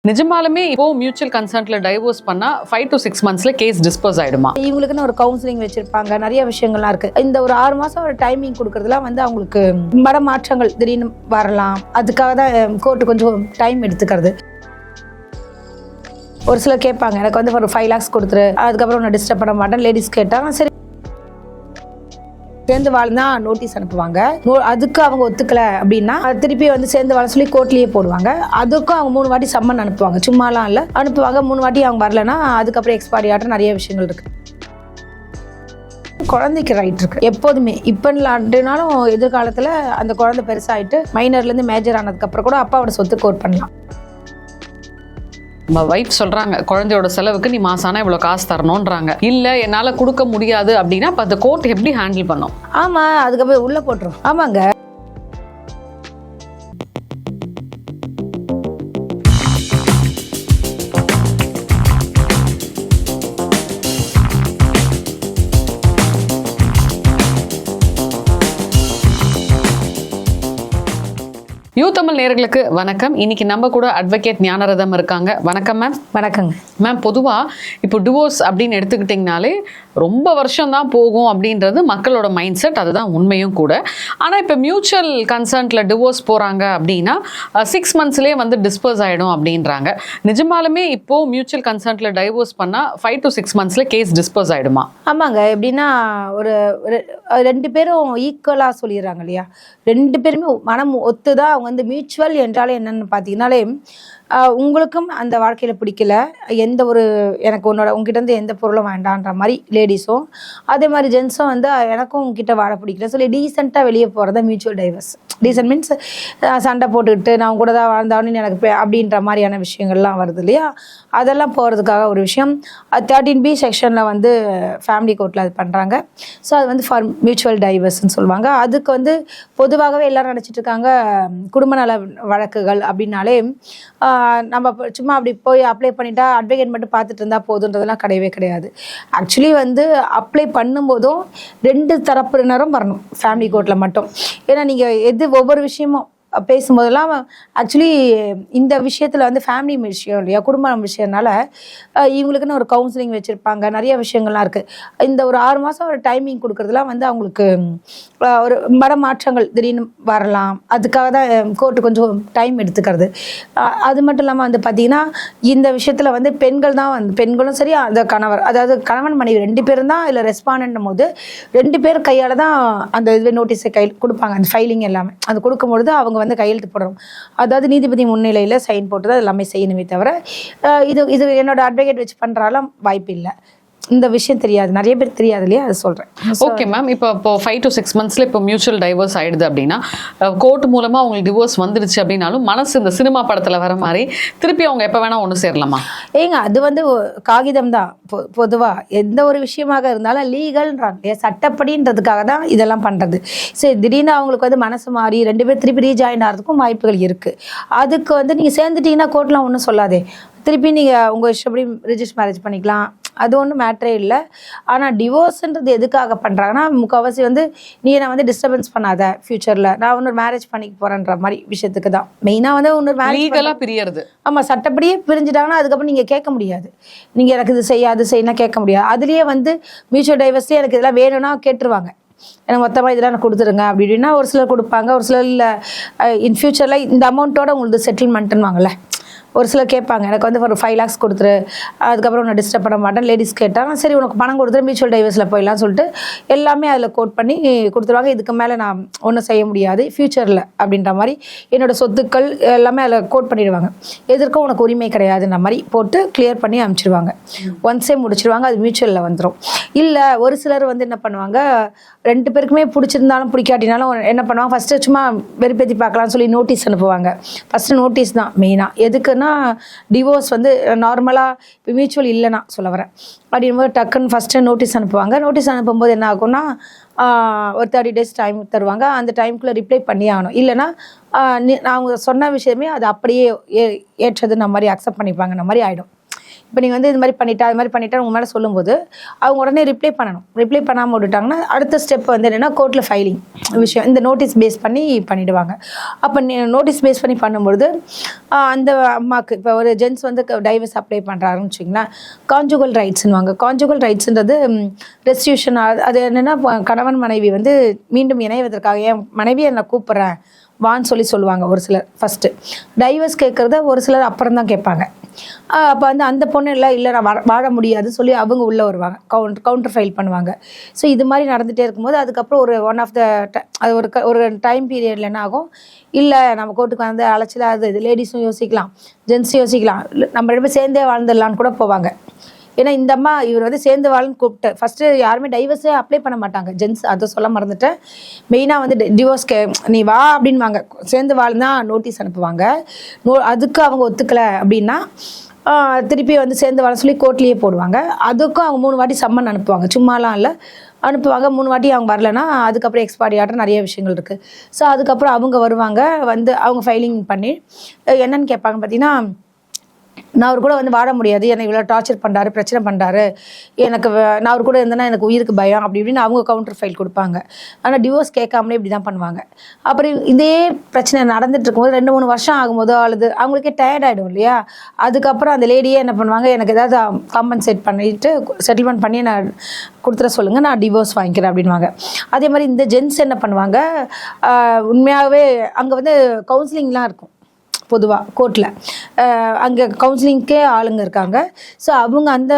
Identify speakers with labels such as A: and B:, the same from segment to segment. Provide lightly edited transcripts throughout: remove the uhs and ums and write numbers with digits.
A: நிஜமாலுமே இப்போ mutual கன்சென்ட்ல divorce பண்ணா 5 to 6 monthsல கேஸ் டிஸ்போஸ் ஆயிடுமா?
B: இவங்களுக்குன்னு ஒரு கவுன்சிலிங் வச்சிருப்பாங்க, நிறைய விஷயங்கள்லாம் இருக்கு. இந்த ஒரு 6 மாசம் ஒரு டைமிங் கொடுக்கறதுலாம் அவங்களுக்கு மனமாற்றங்கள் திடீர்னு வரலாம். அதுக்காக தான் கோர்ட்டு கொஞ்சம் டைம் எடுத்துக்கிறது. ஒரு சிலர் கேட்பாங்க, எனக்கு ஒரு 5 lakhs கொடுத்துரு, அதுக்கப்புறம் நான் டிஸ்டர்ப் பண்ண மாட்டேன். லேடிஸ் கேட்டால் சரி சேர்ந்து வாழ்ந்தா நோட்டீஸ் அனுப்புவாங்க. அதுக்கு அவங்க ஒத்துக்கல அப்படின்னா திருப்பி சேர்ந்து வாழ சொல்லி கோர்ட்லயே போடுவாங்க. அதுக்கும் அவங்க 3 வாட்டி சம்மன் அனுப்புவாங்க, சும்மாலாம் இல்லை அனுப்புவாங்க. 3 வாட்டி அவங்க வரலன்னா அதுக்கப்புறம் எக்ஸ்பைரி ஆகிட்ட நிறைய விஷயங்கள் இருக்கு. குழந்தைக்கு ரைட் இருக்கு எப்போதுமே. இப்போ இல்லாட்டினாலும் எதிர்காலத்தில் அந்த குழந்தை பெருசாகிட்டு மைனர்லேருந்து மேஜர் ஆனதுக்கப்புறம் கூட அப்பாவோட சொத்து கோர்ட் பண்ணலாம்.
A: நம்ம வைஃப் சொல்றாங்க, குழந்தையோட செலவுக்கு நீ மாசானா இவ்வளவு காசு தரணும்ன்றாங்க. இல்ல என்னால கொடுக்க முடியாது அப்படின்னா அந்த கோர்ட் எப்படி ஹேண்டில் பண்ணும்?
B: ஆமா, அதுக்கப்புறம் உள்ள போட்டுரும். ஆமாங்க.
A: யூ தமிழ் நேயர்களுக்கு வணக்கம். இன்னைக்கு நம்ம கூட அட்வொகேட் ஞானரதம் இருக்காங்க. வணக்கம் மேம்.
B: வணக்கங்க
A: மேம். பொதுவாக இப்போ டிவோர்ஸ் அப்படின்னு எடுத்துக்கிட்டிங்கனாலே ரொம்ப வருஷம் தான் போகும் அப்படின்றது மக்களோட மைண்ட் செட். அதுதான் உண்மையும் கூட. ஆனால் இப்போ மியூச்சுவல் கன்சென்ட்ல டிவோர்ஸ் போகிறாங்க அப்படின்னா 6 monthsலேயே டிஸ்போஸ் ஆகிடும் அப்படின்றாங்க. நிஜமாலுமே இப்போ மியூச்சுவல் கன்சென்ட்ல டைவோர்ஸ் பண்ணால் 5 to 6 monthsல கேஸ் டிஸ்போஸ் ஆகிடுமா?
B: ஆமாங்க. எப்படின்னா ஒரு 2 பேரும் ஈக்குவலாக சொல்லிடுறாங்க இல்லையா. 2 பேருமே மனம் ஒத்துதான். அவங்க மியூச்சுவல் என்றாலே என்னன்னு பார்த்தீங்கன்னாலே உங்களுக்கும் அந்த வாழ்க்கையில் பிடிக்கல, எந்த ஒரு எனக்கு உங்ககிட்ட இருந்து எந்த பொருளும் வேண்டான்ற மாதிரி லேடிஸும், அதே மாதிரி ஜென்ஸும் எனக்கும் உங்ககிட்ட வாழ பிடிக்கல சொல்லி டீசெண்டாக வெளியே போகிறதா மியூச்சுவல் டைவர்ஸ். டீசென்ட் மீன்ஸ் சண்டை போட்டுக்கிட்டு நான் கூட தான் வாழ்ந்தான்னு எனக்கு அப்படின்ற மாதிரியான விஷயங்கள்லாம் வருது இல்லையா. அதெல்லாம் போகிறதுக்காக ஒரு விஷயம் 13B செக்ஷனில் ஃபேமிலி கோர்ட்டில் அது பண்ணுறாங்க. ஸோ அது ஃபார் மியூச்சுவல் டைவர்ஸ்ன்னு சொல்லுவாங்க. அதுக்கு பொதுவாகவே எல்லாரும் நினச்சிட்டு இருக்காங்க குடும்ப நல வழக்குகள் அப்படின்னாலே நம்ம சும்மா அப்படி போய் அப்ளை பண்ணிட்டா அட்வொகேட் மட்டும் பார்த்துட்டு இருந்தால் போதுன்றதெல்லாம் கிடையவே கிடையாது. ஆக்சுவலி அப்ளை பண்ணும்போதும் 2 தரப்பினரும் வரணும் ஃபேமிலி கோர்ட்டில் மட்டும். ஏன்னா நீங்கள் ஒவ்வொரு விஷயமும் பேசும்போதெல்லாம் ஆக்சுவலி இந்த விஷயத்தில் ஃபேமிலி விஷயம் இல்லையா, குடும்பம் விஷயம்னால இவங்களுக்குன்னு ஒரு கவுன்சிலிங் வச்சுருப்பாங்க, நிறைய விஷயங்கள்லாம் இருக்குது. இந்த ஒரு 6 மாதம் ஒரு டைமிங் கொடுக்குறதுலாம் அவங்களுக்கு ஒரு மனமாற்றங்கள் திடீர்னு வரலாம். அதுக்காக தான் கோர்ட்டு கொஞ்சம் டைம் எடுத்துக்கிறது. அது மட்டும் இல்லாமல் பார்த்தீங்கன்னா இந்த விஷயத்தில் பெண்கள் தான் பெண்களும் சரி அந்த கணவர், அதாவது கணவன் மனைவி 2 பேரும் தான் இதில் ரெஸ்பாண்ட் போது 2 பேர் கையால் தான் அந்த இது நோட்டீஸை கையில் கொடுப்பாங்க. அந்த ஃபைலிங் எல்லாமே அது கொடுக்கும்பொழுது அவங்க கையெழுத்து போடணும். அதாவது நீதிபதி முன்னிலையில் சைன் போட்டு தான் எல்லாமே செய்யணுமே தவிர இது என்னோட அட்வொகேட் வச்சு பண்ணுறாலும் வாய்ப்பு இல்லை. இந்த விஷயம் தெரியாது, நிறைய பேர் தெரியாது இல்லையா, அது சொல்கிறேன்.
A: Okay ma'am. இப்போ 5 to 6 monthsல இப்போ மியூச்சுவல் டைவர்ஸ் ஆயிடுது அப்படின்னா கோர்ட் மூலமாக அவங்களுக்கு டிவோர்ஸ் வந்துடுச்சு அப்படின்னாலும் மனசு இந்த சினிமா படத்தில் வர மாதிரி திருப்பி அவங்க எப்போ வேணால் ஒன்று சேரலாமா?
B: ஏங்க அது காகிதம் தான். பொதுவாக எந்த ஒரு விஷயமாக இருந்தாலும் லீகல்ன்றாங்க, சட்டப்படின்றதுக்காக தான் இதெல்லாம் பண்ணுறது. சரி, திடீர்னு அவங்களுக்கு மனசு மாறி 2 பேர் திருப்பி ரீஜாயின் ஆகிறதுக்கும் வாய்ப்புகள் இருக்குது. அதுக்கு நீங்கள் சேர்ந்துட்டீங்கன்னா கோர்ட்லாம் ஒன்றும் சொல்லாதே, திருப்பி நீங்கள் உங்கள் இஷ்டப்படி ரிஜிஸ்டர் மேரேஜ் பண்ணிக்கலாம். அது ஒன்றும் மேட்ரே இல்லை. ஆனால் டிவோர்ஸ்ன்றது எதுக்காக பண்ணுறாங்கன்னா முக்கால்வாசி நீ என்னை டிஸ்டர்பன்ஸ் பண்ணாத, ஃபியூச்சரில் நான் இன்னொரு மேரேஜ் பண்ணிக்க போகிறேன்ற மாதிரி விஷயத்துக்கு தான் மெயினாக இன்னொரு
A: மேரேஜ் பிரியறது.
B: ஆமாம், சட்டப்படியே பிரிஞ்சுட்டாங்கன்னா அதுக்கப்புறம் நீங்கள் கேட்க முடியாது. நீங்கள் எனக்கு இது செய்யாது செய்யணும் கேட்க முடியாது. அதுலேயே மியூச்சுவல் டைவர்ஸ்லேயே எனக்கு இதெல்லாம் வேணும்னா கேட்டுருவாங்க, எனக்கு மொத்தமாக இதெல்லாம் எனக்கு கொடுத்துருங்க அப்படின்னா ஒரு சிலர் கொடுப்பாங்க. ஒரு சிலர் இல்லை இன் ஃபியூச்சரில் இந்த அமௌண்ட்டோட உங்களுக்கு செட்டில்மெண்ட்டுன்னு ஒரு சிலர் கேட்பாங்க, எனக்கு ஒரு 5 lakhs கொடுத்துரு, அதுக்கப்புறம் நான் டிஸ்டர்ப் பண்ண மாட்டேன். லேடிஸ் கேட்டால் சரி உனக்கு பணம் கொடுத்துரு, மியூச்சுவல் டைவர்ஸில் போயிடலாம் சொல்லிட்டு எல்லாமே அதில் கோட் பண்ணி கொடுத்துருவாங்க. இதுக்கு மேலே நான் ஒன்றும் செய்ய முடியாது ஃப்யூச்சரில் அப்படின்ற மாதிரி என்னோடய சொத்துக்கள் எல்லாமே அதில் கோட் பண்ணிடுவாங்க. எதற்கும் உனக்கு உரிமை கிடையாதுன்ற மாதிரி போட்டு கிளியர் பண்ணி அனுப்பிச்சிடுவாங்க. ஒன்ஸே முடிச்சிடுவாங்க, அது மியூச்சுவலில் வந்துடும். இல்லை ஒரு சிலர் என்ன பண்ணுவாங்க, 2 பேருக்குமே பிடிச்சிருந்தாலும் பிடிக்காட்டினாலும் என்ன பண்ணுவாங்க, ஃபஸ்ட்டு சும்மா வெறுப்பேற்றி பார்க்கலாம்னு சொல்லி நோட்டீஸ் அனுப்புவாங்க. ஃபஸ்ட்டு நோட்டீஸ் தான் மெயினாக. எதுக்குன்னா டிவோர்ஸ் நார்மலாக இப்போ மியூச்சுவல் இல்லைன்னா சொல்ல வரேன் அப்படிங்கும்போது டக்குன்னு ஃபஸ்ட்டு நோட்டீஸ் அனுப்புவாங்க. நோட்டீஸ் அனுப்பும்போது என்ன ஆகும்னா ஒரு 30 days டைம் தருவாங்க. அந்த டைமுக்குள்ளே ரிப்ளை பண்ணி ஆகணும். இல்லைன்னா அவங்க சொன்ன விஷயமே அது அப்படியே ஏற்றதுன்ன மாதிரி அக்செப்ட் பண்ணிப்பாங்கன்ற மாதிரி ஆகிடும். இப்போ நீங்கள் வந்து இது மாதிரி பண்ணிட்டா அது மாதிரி பண்ணிட்டா உங்க மேலே சொல்லும்போது அவங்க உடனே ரிப்ளை பண்ணணும். ரிப்ளை பண்ணாமல் விட்டுட்டாங்கன்னா அடுத்த ஸ்டெப் வந்து என்னென்னா கோர்ட்டில் ஃபைலிங் விஷயம், இந்த நோட்டீஸ் பேஸ் பண்ணி பண்ணிவிடுவாங்க. அப்போ நோட்டீஸ் பேஸ் பண்ணி பண்ணும்பொழுது அந்த அம்மாவுக்கு இப்போ ஒரு ஜென்ஸ் வந்து டைவர்ஸ் அப்ளை பண்ணுறாருன்னு வச்சிங்களேன், கான்ஜுகல் ரைட்ஸ்னுவாங்க. கான்ஜுகல் ரைட்ஸ்ன்றது ரெஸ்டியூஷன். அது என்னென்னா கணவன் மனைவி வந்து மீண்டும் இணைவதற்காக என் மனைவி என்னை கூப்பிட்றேன் வான்னு சொல்லுவாங்க ஒரு சிலர் ஃபஸ்ட்டு. டைவர்ஸ் கேட்குறத ஒரு சிலர் அப்புறம் தான் கேட்பாங்க. அப்போ வந்து அந்த பொண்ணு இல்லை நான் வாழ முடியாதுன்னு சொல்லி அவங்க உள்ளே வருவாங்க, கவுண்டர் ஃபைல் பண்ணுவாங்க. ஸோ இது மாதிரி நடந்துகிட்டே இருக்கும்போது அதுக்கப்புறம் ஒரு ஒன் ஆஃப் த அது ஒரு டைம் பீரியடில் என்ன ஆகும், இல்லை நம்ம கோர்ட்டுக்கு வந்து அழைச்சிடாது, இது லேடிஸும் யோசிக்கலாம் ஜென்ஸும் யோசிக்கலாம், நம்ம ரெண்டு பேரும் சேர்ந்தே வாழ்ந்துடலான்னு கூட போவாங்க. ஏன்னா இந்த அம்மா இவர் வந்து சேர்ந்து வாழ்ன்னு கூப்பிட்டு ஃபஸ்ட்டு யாருமே டைவர்ஸே அப்ளை பண்ண மாட்டாங்க ஜென்ஸ், அதை சொல்ல மறந்துட்டேன். மெயினாக வந்து டிவோர்ஸ்க்கு நீ வா அப்படின்வாங்க, சேர்ந்து வாழ்னா நோட்டீஸ் அனுப்புவாங்க. அதுக்கு அவங்க ஒத்துக்கலை அப்படின்னா திருப்பி வந்து சேர்ந்து வாழ சொல்லி கோர்ட்லேயே போடுவாங்க. அதுக்கும் அவங்க 3 வாட்டி சம்மன் அனுப்புவாங்க, சும்மாலாம் இல்லை அனுப்புவாங்க. 3 வாட்டி அவங்க வரலன்னா அதுக்கப்புறம் எக்ஸ்பைரி ஆகிற நிறைய விஷயங்கள் இருக்குது. ஸோ அதுக்கப்புறம் அவங்க வருவாங்க, வந்து அவங்க ஃபைலிங் பண்ணி என்னன்னு கேட்பாங்க பார்த்தீங்கன்னா, நான் அவர் கூட வந்து வாழ முடியாது, என்னை இவ்வளோ டார்ச்சர் பண்ணுறாரு, பிரச்சனை பண்ணுறாரு, எனக்கு நான் அவர் கூட இருந்தேன்னா எனக்கு உயிருக்கு பயம் அப்படி இப்படின்னு அவங்க கவுண்டர் ஃபைல் கொடுப்பாங்க. ஆனால் டிவோர்ஸ் கேட்காமலே இப்படி தான் பண்ணுவாங்க. அப்புறம் இதே பிரச்சனை நடந்துட்டு இருக்கும்போது 2-3 வருஷம் ஆகும்போதோ அல்லது அவங்களுக்கே டயர்ட் ஆகிடும் இல்லையா, அதுக்கப்புறம் அந்த லேடியே என்ன பண்ணுவாங்க, எனக்கு ஏதாவது காம்பன்சேட் பண்ணிட்டு செட்டில்மெண்ட் பண்ணி நான் கொடுத்துட சொல்லுங்கள், நான் டிவோர்ஸ் வாங்கிக்கிறேன் அப்படின்வாங்க. அதே மாதிரி இந்த ஜென்ஸ் என்ன பண்ணுவாங்க, உண்மையாகவே அங்கே வந்து கவுன்சிலிங்லாம் இருக்கும் பொதுவாக கோர்ட்டில். அங்கே கவுன்சிலிங்க்கே ஆளுங்க இருக்காங்க. ஸோ அவங்க அந்த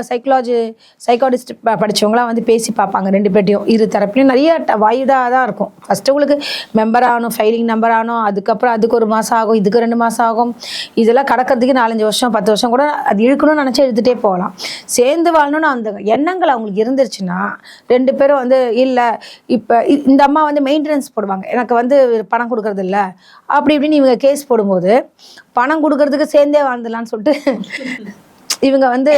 B: சைக்காலஜிஸ்ட் படித்தவங்களாம் வந்து பேசி பார்ப்பாங்க ரெண்டு பேர்ட்டையும், இரு தரப்புலையும். நிறைய வாய்தாக தான் இருக்கும். ஃபஸ்ட்டு உங்களுக்கு மெம்பர் ஆகணும், ஃபைலிங் நம்பர் ஆகணும், அதுக்கப்புறம் அதுக்கு 1 மாதம் ஆகும், இதுக்கு 2 மாதம் ஆகும். இதெல்லாம் கடக்கிறதுக்கு 4-5 வருஷம் 10 வருஷம் கூட அது இழுக்கணும்னு நினச்சா எடுத்துகிட்டே போகலாம். சேர்ந்து வாழணும்னு அந்த எண்ணங்கள் அவங்களுக்கு இருந்துருச்சுன்னா 2 பேரும் வந்து இல்லை, இப்போ இந்த அம்மா வந்து மெயின்டெனன்ஸ் போடுவாங்க, எனக்கு வந்து பணம் கொடுக்கறது இல்லை அப்படி இப்படின்னு இவங்க கேஸ் போடும்போது பணம் கொடுக்கறதுக்கு சேர்ந்தே வாழ்ந்துடலான்னு சொல்லிட்டு இவங்க வந்து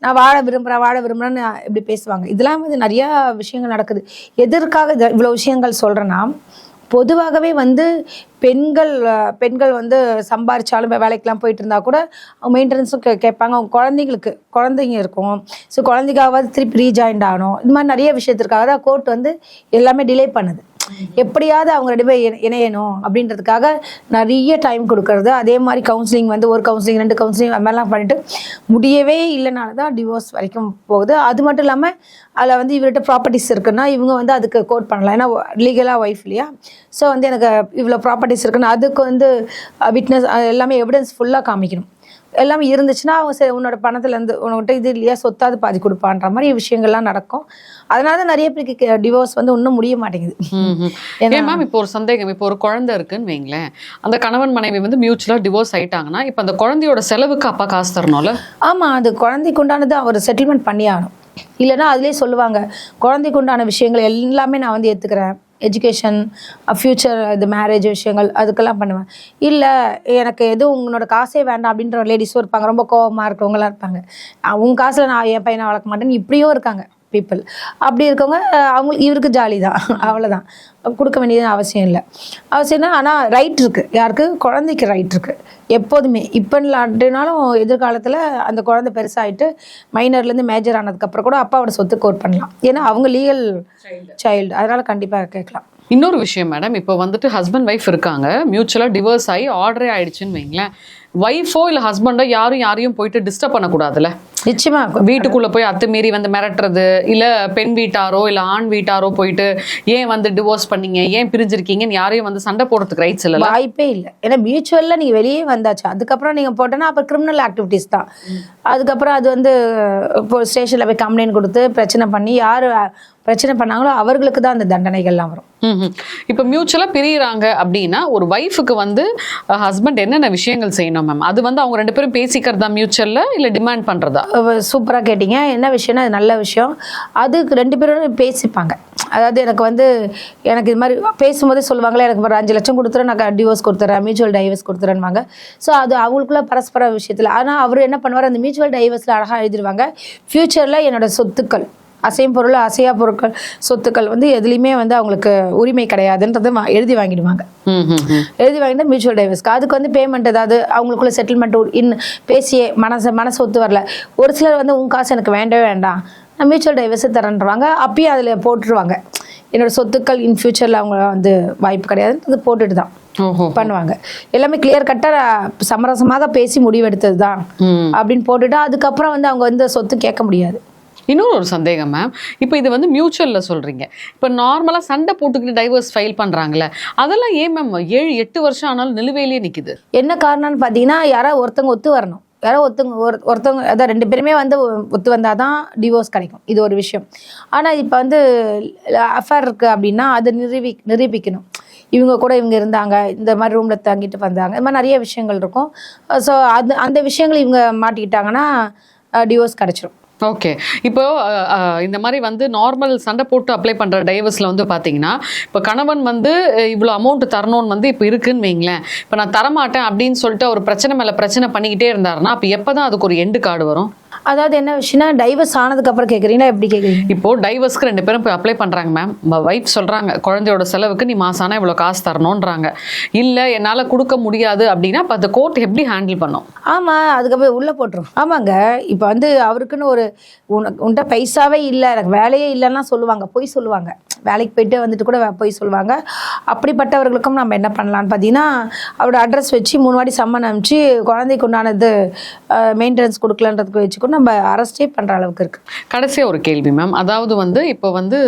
B: நான் வாழ விரும்புகிறேன்னு இப்படி பேசுவாங்க. இதெல்லாம் வந்து நிறையா விஷயங்கள் நடக்குது. எதற்காக இவ்வளோ விஷயங்கள் சொல்கிறேன்னா, பொதுவாகவே வந்து பெண்கள் வந்து சம்பாரிச்சாலும் வேலைக்கெலாம் போயிட்டு இருந்தால் கூட அவங்க மெயின்டெனன்ஸும் கேட்பாங்க. அவங்க குழந்தைங்க இருக்கும். ஸோ குழந்தைக்காவது திருப்பி ரீஜாயின்ட் ஆகணும். இது மாதிரி நிறைய விஷயத்திற்காக தான் கோர்ட் வந்து எல்லாமே டிலே பண்ணுது. எப்படியாவது அவங்க 2 பேர் இணையணும் அப்படின்றதுக்காக நிறைய டைம் கொடுக்கறது. அதே மாதிரி கவுன்சிலிங் வந்து 1 கவுன்சிலிங் 2 கவுன்சிலிங் அது மாதிரிலாம் பண்ணிட்டு முடியவே இல்லைனால தான் டிவோர்ஸ் வரைக்கும் போகுது. அது மட்டும் இல்லாமல் அதில் வந்து இவர்கிட்ட ப்ராப்பர்ட்டிஸ் இருக்குன்னா இவங்க வந்து அதுக்கு கோர்ட் பண்ணலாம், ஏன்னா லீகலாக ஒய்ஃப் இல்லையா. ஸோ வந்து எனக்கு இவ்வளோ ப்ராப்பர்ட்டிஸ் இருக்குன்னா அதுக்கு வந்து விட்னஸ் எல்லாமே எவிடன்ஸ் ஃபுல்லாக காமிக்கணும். எல்லாமே இருந்துச்சுன்னா அவங்க சரி உன்னோட பணத்துலேருந்து உன்கிட்ட இது இல்லையா சொத்தாவது பாதி கொடுப்பான்ற மாதிரி விஷயங்கள்லாம் நடக்கும். அதனால தான் நிறைய பேருக்கு டிவோர்ஸ் வந்து இன்னும் முடிய மாட்டேங்குது.
A: ஏன் மேம், இப்போ ஒரு சந்தேகம், இப்போ ஒரு குழந்தை இருக்குன்னு வைங்களேன், அந்த கணவன் மனைவி வந்து மியூச்சுவலாக டிவோர்ஸ் ஆயிட்டாங்கன்னா இப்போ அந்த குழந்தையோட செலவுக்கு அப்பா காசு தரணும்ல?
B: ஆமாம், அது குழந்தைக்கு உண்டானது அவர் செட்டில்மெண்ட் பண்ணி ஆகணும். இல்லைன்னா அதுலேயே சொல்லுவாங்க, குழந்தைக்கு உண்டான விஷயங்கள் எல்லாமே நான் வந்து ஏற்றுக்கிறேன், எஜுகேஷன், ஃப்யூச்சர், இது மேரேஜ் விஷயங்கள் அதுக்கெல்லாம் பண்ணுவேன். இல்லை எனக்கு எதுவும் உங்களோட காசே வேண்டாம் அப்படின்ற லேடிஸும் இருப்பாங்க, ரொம்ப கோபமாக இருக்கிறவங்களாம் இருப்பாங்க. உங்கள் காசில் நான் என் பையனை வளர்க்க மாட்டேன்னு இப்படியும் இருக்காங்க பீப்புள். அப்படி இருக்கவங்க அவங்களுக்கு இவருக்கு ஜாலி தான், அவ்வளோதான், கொடுக்க வேண்டியது அவசியம் இல்லை. அவசியம்னா ஆனால் ரைட் இருக்குது, யாருக்கு, குழந்தைக்கு ரைட் இருக்குது எப்போதுமே. இப்போ இல்லாட்டினாலும் எதிர்காலத்தில் அந்த குழந்தை பெருசாகிட்டு மைனர்லேருந்து மேஜர் ஆனதுக்கப்புறம் கூட அப்பாவோட சொத்து கோட் பண்ணலாம், ஏன்னா அவங்க லீகல் சைல்டு, அதனால் கண்டிப்பாக கேட்கலாம்.
A: இன்னொரு விஷயம் மேடம், இப்போ வந்துட்டு ஹஸ்பண்ட் ஒய்ஃப் இருக்காங்க, மியூச்சுவலாக டிவோர்ஸ் ஆகி ஆர்டரே ஆயிடுச்சுன்னு வைங்களேன், ஒய்ஃபோ இல்லை ஹஸ்பண்டோ யாரையும் போயிட்டு டிஸ்டர்ப் பண்ணக்கூடாதுல்ல?
B: நிச்சயமா
A: வீட்டுக்குள்ளே போய் அத்துமீறி வந்து மிரட்டுறது, இல்லை பெண் வீட்டாரோ இல்லை ஆண் வீட்டாரோ போயிட்டு ஏன் வந்து டிவோர்ஸ் பண்ணீங்க, ஏன் பிரிஞ்சிருக்கீங்கன்னு யாரையும் வந்து சண்டை போடுறதுக்கு ரைட்ஸ் இல்லை,
B: வாய்ப்பே இல்லை. ஏன்னா மியூச்சுவலில் நீங்கள் வெளியே வந்தாச்சு, அதுக்கப்புறம் நீங்கள் போட்டோன்னா அப்போ கிரிமினல் ஆக்டிவிட்டீஸ் தான். அதுக்கப்புறம் அது வந்து இப்போ ஸ்டேஷனில் போய் கம்ப்ளைண்ட் கொடுத்து பிரச்சனை பண்ணி யார் பிரச்சனை பண்ணாங்களோ அவர்களுக்கு தான் அந்த தண்டனைகள்லாம் வரும்.
A: இப்போ மியூச்சுவலாக பிரியிறாங்க அப்படின்னா ஒரு ஒய்ஃபுக்கு வந்து ஹஸ்பண்ட் என்னென்ன விஷயங்கள் செய்யணும் மேம்? அது வந்து அவங்க 2 பேரும் பேசிக்கிறதா மியூச்சுவலில், இல்லை டிமாண்ட் பண்ணுறதா?
B: சூப்பராக கேட்டிங்க. என்ன விஷயம்னா அது நல்ல விஷயம். அதுக்கு 2 பேரும் பேசிப்பாங்க. அதாவது எனக்கு இது மாதிரி பேசும்போதே சொல்லுவாங்களே, எனக்கு ஒரு 5 லட்சம் கொடுத்துறேன், நான் டிவோர்ஸ் கொடுத்துறேன், மியூச்சுவல் டைவர்ஸ் கொடுத்துறேன்வாங்க. ஸோ அது அவங்களுக்குள்ள பரஸ்பர விஷயத்தில். ஆனால் அவர் என்ன பண்ணுவார், அந்த மியூச்சுவல் டைவர்ஸில் அழகாக எழுதிடுவாங்க, ஃப்யூச்சரில் என்னோட சொத்துக்கள் அசையும் பொருள் அசையா பொருட்கள் சொத்துக்கள் வந்து எதுலையுமே வந்து அவங்களுக்கு உரிமை கிடையாதுன்றதை எழுதி வாங்கிடுவாங்க. எழுதி வாங்கிட்டு மியூச்சுவல் டைவர்ஸ்க்கு அதுக்கு வந்து பேமெண்ட் ஏதாவது அவங்களுக்குள்ள செட்டில்மெண்ட் பேசியே மனசு ஒத்து வரல. ஒரு சிலர் வந்து உன் காசு எனக்கு வேண்டவே வேண்டாம், நான் மியூச்சுவல் டைவர்ஸ் தரேன்றாங்க. அப்பயும் அதில் போட்டுருவாங்க என்னோட சொத்துக்கள் இன் ஃபியூச்சரில் அவங்க வந்து வாய்ப்பு கிடையாதுன்றது போட்டுட்டு தான் பண்ணுவாங்க. எல்லாமே கிளியர் கட்டாக சமரசமாக பேசி முடிவெடுத்தது தான் அப்படின்னு போட்டுட்டு அதுக்கப்புறம் வந்து அவங்க வந்து சொத்து கேட்க முடியாது.
A: இன்னொரு ஒரு சந்தேகம் மேம், இப்போ இது வந்து மியூச்சுவலில் சொல்கிறீங்க, இப்போ நார்மலாக சண்டை போட்டுக்கிட்டு டைவர்ஸ் ஃபைல் பண்ணுறாங்களே அதெல்லாம் ஏன் மேம் 7-8 வருஷம் ஆனாலும் நிலுவையிலேயே நிற்குது?
B: என்ன காரணம்னு பார்த்தீங்கன்னா யாராவது ஒருத்தவங்க ஒத்து வரணும். யாராவது ஒருத்தவங்க அதான் 2 பேருமே வந்து ஒத்து வந்தால் தான் டிவோர்ஸ் கிடைக்கும். இது ஒரு விஷயம். ஆனால் இப்போ வந்து அஃபேர் இருக்குது அப்படின்னா அது நிரூபிக்கணும். இவங்க கூட இவங்க இருந்தாங்க, இந்த மாதிரி ரூமில் தங்கிட்டு வந்தாங்க, இந்த மாதிரி நிறைய விஷயங்கள் இருக்கும். ஸோ அந்த விஷயங்கள் இவங்க மாட்டிக்கிட்டாங்கன்னா டிவோர்ஸ் கிடச்சிரும்.
A: ஓகே. இப்போ இந்த மாதிரி வந்து நார்மல் சண்டை போட்டு அப்ளை பண்ணுற டைவர்ஸில் வந்து பார்த்தீங்கன்னா இப்போ கணவன் வந்து இவ்வளோ அமௌண்ட் தரணும்னு வந்து இப்போ இருக்குன்னு வைங்களேன், இப்போ நான் தரமாட்டேன் அப்படின்னு சொல்லிட்டு ஒரு பிரச்சனை மேலே பிரச்சனை பண்ணிக்கிட்டே இருந்தாருன்னா அப்போ எப்போ தான் அதுக்கு ஒரு எண்டு கார்டு வரும்?
B: அதாவது என்ன விஷயம்னா டைவர்ஸ் ஆனதுக்கப்புறம் கேட்குறீங்களா எப்படி கேட்குறீங்க?
A: இப்போ டைவர்ஸ்க்கு 2 பேரும் போய் அப்ளை பண்ணுறாங்க மேம். ஒய்ஃப் சொல்கிறாங்க குழந்தையோட செலவுக்கு நீ மாசானா இவ்வளோ காசு தரணுன்றாங்க. இல்லை என்னால் கொடுக்க முடியாது அப்படின்னா இப்போ அந்த கோர்ட் எப்படி ஹேண்டில் பண்ணும்?
B: ஆமாம், அதுக்கப்புறம் உள்ளே போட்டுரும். ஆமாங்க, இப்போ வந்து அவருக்குன்னு ஒரு உன்கிட்ட பைசாவே இல்லை, எனக்கு வேலையே இல்லைன்னா சொல்லுவாங்க, பொய் சொல்லுவாங்க. வேலைக்கு போயிட்டு வந்துட்டு கூட பொய் சொல்லுவாங்க. அப்படிப்பட்டவர்களுக்கும் நம்ம என்ன பண்ணலான்னு பார்த்தீங்கன்னா அவரோட அட்ரஸ் வச்சு 3 வாட்டி சம்மன் அனுப்பிச்சு குழந்தைக்கு உண்டானது மெயின்டெனன்ஸ் கொடுக்கலன்றதுக்கு வச்சு கூட நம்ம அரெஸ்டே பண்ணுற அளவுக்கு இருக்குது.
A: கடைசியாக ஒரு கேள்வி மேம், அதாவது வந்து இப்போ வந்து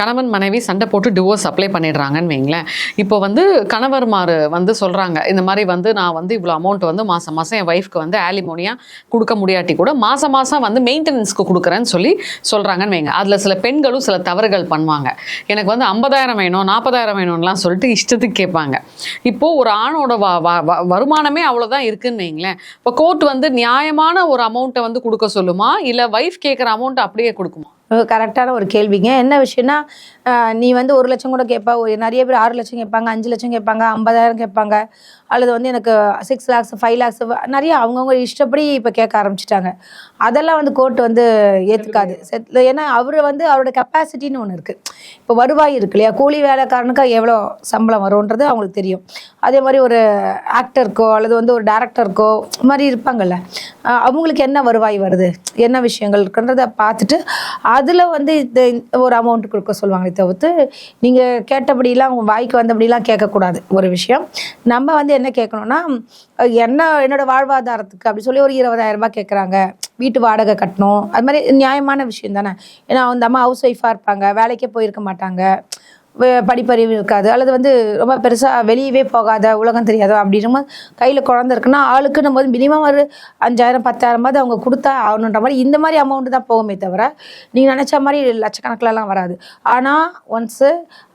A: கணவன் மனைவி சண்டை போட்டு டிவோர்ஸ் அப்ளை பண்ணிடுறாங்கன்னு வைங்களேன். இப்போ வந்து கணவர்மார் வந்து சொல்கிறாங்க இந்த மாதிரி வந்து நான் வந்து இவ்வளோ அமௌண்ட் வந்து மாதம் மாதம் என் ஒய்ஃப்க்கு வந்து ஆலிமோனியாக கொடுக்க முடியாட்டி கூட மாதம் மாதம் வந்து மெயின்டெனன்ஸ்க்கு கொடுக்குறேன்னு சொல்கிறாங்கன்னு வைங்க. அதில் சில பெண்களும் சில தவறுகள் பண்ணுவாங்க. எனக்கு வந்து 50,000 வேணும் 40,000 வேணும்லாம் சொல்லிட்டு இஷ்டத்துக்கு கேட்பாங்க. இப்போது ஒரு ஆணோட வருமானமே அவ்வளோதான் இருக்குன்னு வைங்களேன். இப்போ கோர்ட் வந்து நியாயமான ஒரு அமௌண்ட்டை வந்து கொடுக்க சொல்லுமா இல்லை ஒய்ஃப் கேட்குற அமௌண்ட் அப்படியே கொடுக்குமா?
B: கரெக்டான ஒரு கேள்விங்க. என்ன விஷயம்னா நீ வந்து 1 லட்சம் கூட கேட்பா, நிறைய பேர் 6 லட்சம் கேட்பாங்க, 5 லட்சம் கேட்பாங்க, 50,000 கேட்பாங்க, அல்லது வந்து எனக்கு 6 lakhs 5 lakhs நிறைய அவங்கவுங்க இஷ்டப்படி இப்போ கேட்க ஆரம்பிச்சிட்டாங்க. அதெல்லாம் வந்து கோர்ட் வந்து ஏற்றுக்காது. ஏன்னா அவர் வந்து அவரோட கெப்பாசிட்டின்னு ஒன்று இருக்குது. இப்போ வருவாய் இருக்கு இல்லையா, கூலி வேலைக்காரனுக்கு எவ்வளோ சம்பளம் வரும்ன்றது அவங்களுக்கு தெரியும். அதே மாதிரி ஒரு ஆக்டருக்கோ அல்லது வந்து ஒரு டேரக்டருக்கோ மாதிரி இருப்பாங்கல்ல, அவங்களுக்கு என்ன வருவாய் வருது, என்ன விஷயங்கள் இருக்குன்றதை பார்த்துட்டு அதில் வந்து ஒரு அமௌண்ட் கொடுக்க சொல்லுவாங்களே தவிர்த்து நீங்கள் கேட்டபடியெலாம் உங்கள் வாய்க்கு வந்தபடியெலாம் கேட்கக்கூடாது. ஒரு விஷயம் நம்ம வந்து என்ன கேட்கணும்னா என்னோட வாழ்வாதாரத்துக்கு அப்படி சொல்லி ஒரு 20,000 ரூபாய் கேட்குறாங்க, வீட்டு வாடகை கட்டணும், அது மாதிரி நியாயமான விஷயம் தானே. ஏன்னா அந்த அம்மா ஹவுஸ் ஒய்ஃபாக இருப்பாங்க, வேலைக்கே போயிருக்க மாட்டாங்க, படிப்பறிவு இருக்காது, அல்லது வந்து ரொம்ப பெருசாக வெளியவே போகாத, உலகம் தெரியாதோ அப்படின்ற கையில் குழந்தை இருக்குன்னா ஆளுக்கு நம்ம வந்து மினிமம் ஒரு 5,000 10,000 அவங்க கொடுத்தா ஆகணுன்ற மாதிரி இந்த மாதிரி அமௌண்ட்டு தான் போகுமே தவிர நீங்கள் நினச்ச மாதிரி லட்சக்கணக்கிலலாம் வராது. ஆனால் ஒன்ஸு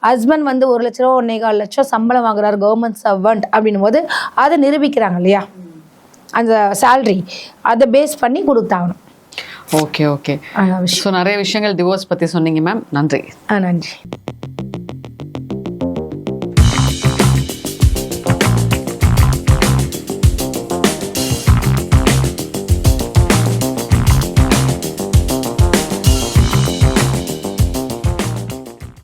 B: ஹஸ்பண்ட் வந்து 1 லட்ச ரூபா 1.25 லட்சம் சம்பளம் வாங்குறாரு கவர்மெண்ட் சர்வெண்ட் அப்படின்னும் போது அதை நிரூபிக்கிறாங்க இல்லையா, அந்த சேல்ரி அதை பேஸ் பண்ணி கொடுத்தாகணும்.
A: ஓகே. ஸோ நிறைய விஷயங்கள் டிவோர்ஸ் பற்றி சொன்னீங்க மேம். நன்றி.
B: நன்றி.